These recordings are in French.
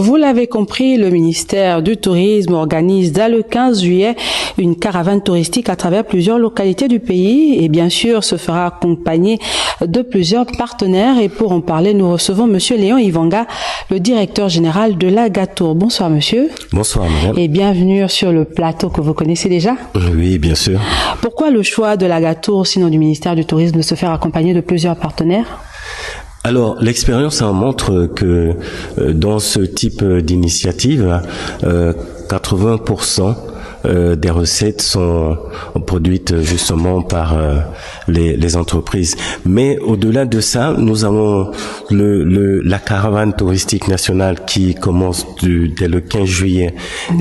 Vous l'avez compris, le ministère du Tourisme organise dès le 15 juillet une caravane touristique à travers plusieurs localités du pays et bien sûr se fera accompagner de plusieurs partenaires. Et pour en parler, nous recevons Monsieur Léon Ivanga, le directeur général de l'Agatour. Bonsoir monsieur. Bonsoir madame. Et bienvenue sur le plateau que vous connaissez déjà. Oui, bien sûr. Pourquoi le choix de l'Agatour, sinon du ministère du Tourisme, de se faire accompagner de plusieurs partenaires? Alors, l'expérience en montre que dans ce type d'initiative, 80% des recettes sont produites justement par les entreprises. Mais au-delà de ça, nous avons la caravane touristique nationale qui commence dès le 15 juillet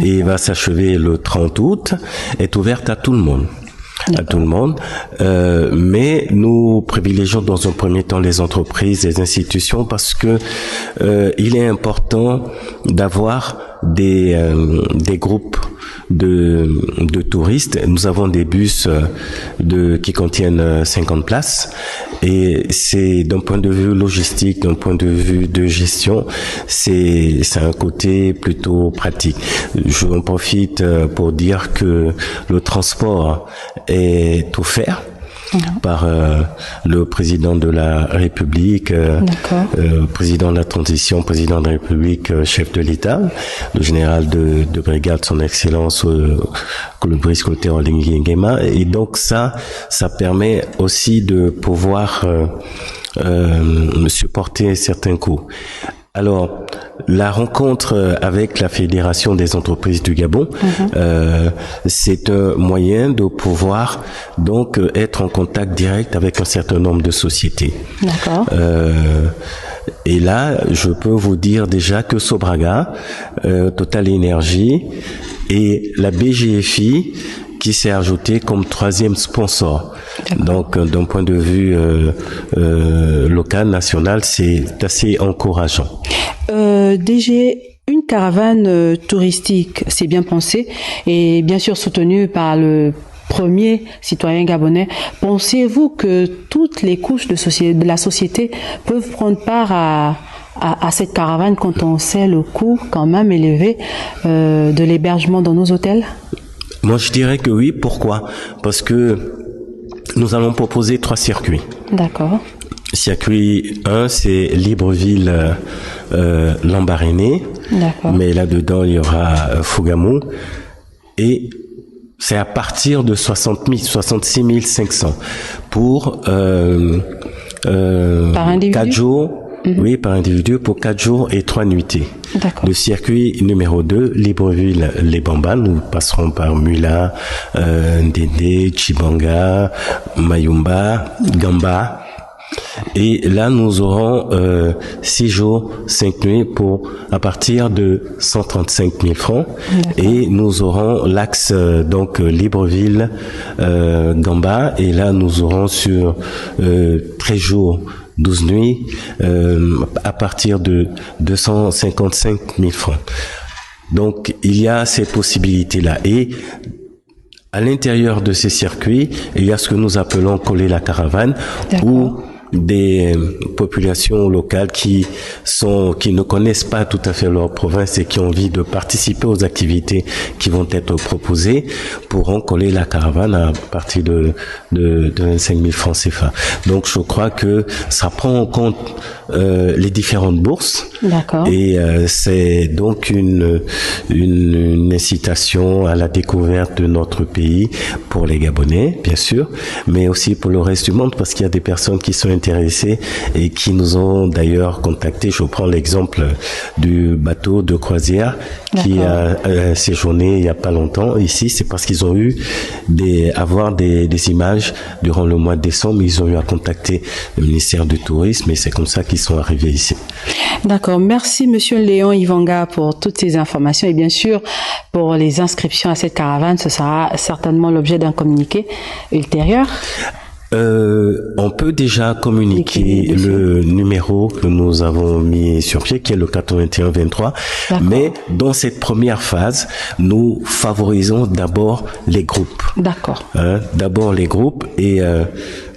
et va s'achever le 30 août, est ouverte à tout le monde. À tout le monde, mais nous privilégions dans un premier temps les entreprises, les institutions, parce que il est important d'avoir des groupes de touristes. Nous avons des bus qui contiennent 50 places et c'est d'un point de vue logistique, d'un point de vue de gestion, c'est un côté plutôt pratique. Je en profite pour dire que le transport est offert par le président de la République, président de la transition, président de la République, chef de l'État, le général de brigade, son excellence, Brice Clotaire Oligui Nguema. Et donc ça permet aussi de pouvoir supporter certains coûts. Alors, la rencontre avec la Fédération des entreprises du Gabon, c'est un moyen de pouvoir donc être en contact direct avec un certain nombre de sociétés. D'accord. Et là, je peux vous dire déjà que Sobraga, Total Energy et la BGFI qui s'est ajouté comme troisième sponsor. Donc, d'un point de vue local, national, c'est assez encourageant. DG, une caravane touristique, c'est bien pensé et bien sûr soutenue par le premier citoyen gabonais. Pensez-vous que toutes les couches de la société peuvent prendre part à cette caravane quand on sait le coût quand même élevé de l'hébergement dans nos hôtels? Moi, je dirais que oui. Pourquoi? Parce que nous allons proposer 3 circuits. D'accord. Circuit 1, c'est Libreville, Lambaréné. D'accord. Mais là-dedans, il y aura Fougamou. Et c'est à partir de 66 500 pour 4 jours. Oui, par individu pour 4 jours et 3 nuitées. D'accord. Le circuit numéro 2, Libreville-Les Bambas, nous passerons par Mula, Ndéndé, Chibanga, Mayumba, Gamba. Et là, nous aurons 6 jours, 5 nuits à partir de 135 000 francs. Et nous aurons l'axe donc Libreville, Gamba. Et là, nous aurons sur 13 jours, 12 nuits, à partir de 255 000 francs. Donc, il y a ces possibilités-là. Et à l'intérieur de ces circuits, il y a ce que nous appelons coller la caravane, où des populations locales qui ne connaissent pas tout à fait leur province et qui ont envie de participer aux activités qui vont être proposées pourront coller la caravane à partir de 25 000 francs CFA. Donc je crois que ça prend en compte les différentes bourses. D'accord. Et c'est donc une incitation à la découverte de notre pays pour les Gabonais, bien sûr, mais aussi pour le reste du monde, parce qu'il y a des personnes qui sont intéressés et qui nous ont d'ailleurs contactés. Je prends l'exemple du bateau de croisière qui a séjourné il y a pas longtemps ici. C'est parce qu'ils ont eu des images durant le mois de décembre. Ils ont eu à contacter le ministère du Tourisme et c'est comme ça qu'ils sont arrivés ici. D'accord. Merci Monsieur Léon Ivanga pour toutes ces informations et bien sûr pour les inscriptions à cette caravane. Ce sera certainement l'objet d'un communiqué ultérieur. On peut déjà communiquer le numéro que nous avons mis sur pied, qui est le 81 23. Mais dans cette première phase, nous favorisons d'abord les groupes. D'accord. D'abord les groupes et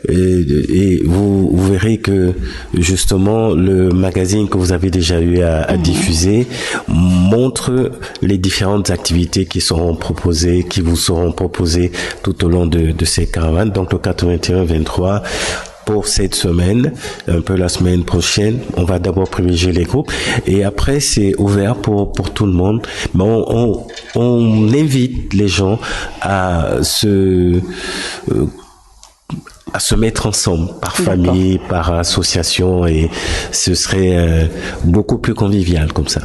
et vous verrez que justement le magazine que vous avez déjà eu à diffuser montre les différentes activités qui vous seront proposées tout au long de ces caravanes. Donc le 81-23 pour cette semaine, un peu la semaine prochaine, on va d'abord privilégier les groupes et après c'est ouvert pour tout le monde. Mais on invite les gens à se mettre ensemble par famille, par association, et ce serait beaucoup plus convivial comme ça.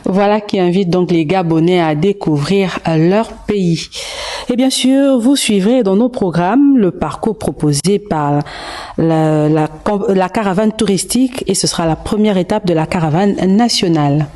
Voilà qui invite donc les Gabonais à découvrir leur pays. Et bien sûr, vous suivrez dans nos programmes le parcours proposé par la caravane touristique, et ce sera la première étape de la caravane nationale.